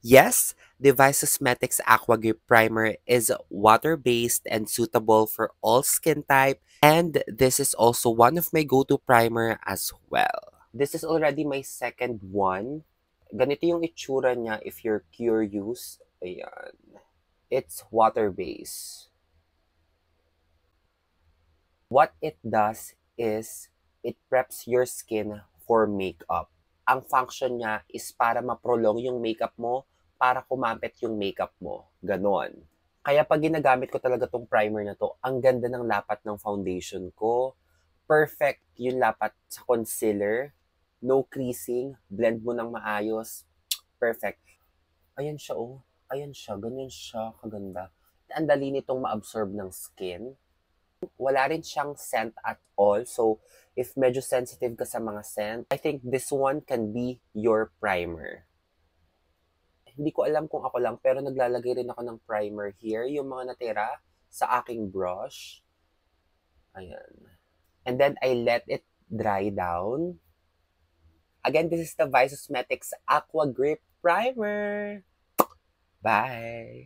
Yes, the Vice Cosmetics Aqua Grip Primer is water-based and suitable for all skin type, and this is also one of my go-to primer as well. This is already my second one. Ganito yung itsura niya if you're curious. Ayan. It's water-based. What it does is it preps your skin for makeup. Ang function niya is para ma-prolong yung makeup mo, para kumapit yung makeup mo. Ganon. Kaya pag ginagamit ko talaga tong primer na to, ang ganda ng lapat ng foundation ko. Perfect yung lapat sa concealer. No creasing. Blend mo ng maayos. Perfect. Ayan siya oh. Ayan siya. Ganyan siya. Kaganda. Ang dali nitong ma-absorb ng skin. Wala rin siyang scent at all. So, if medyo sensitive ka sa mga scent, I think this one can be your primer. Hindi ko alam kung ako lang, pero naglalagay rin ako ng primer here. Yung mga natira sa aking brush. Ayan. And then, I let it dry down. Again, this is the Vice Cosmetics Aqua Grip Primer. Bye!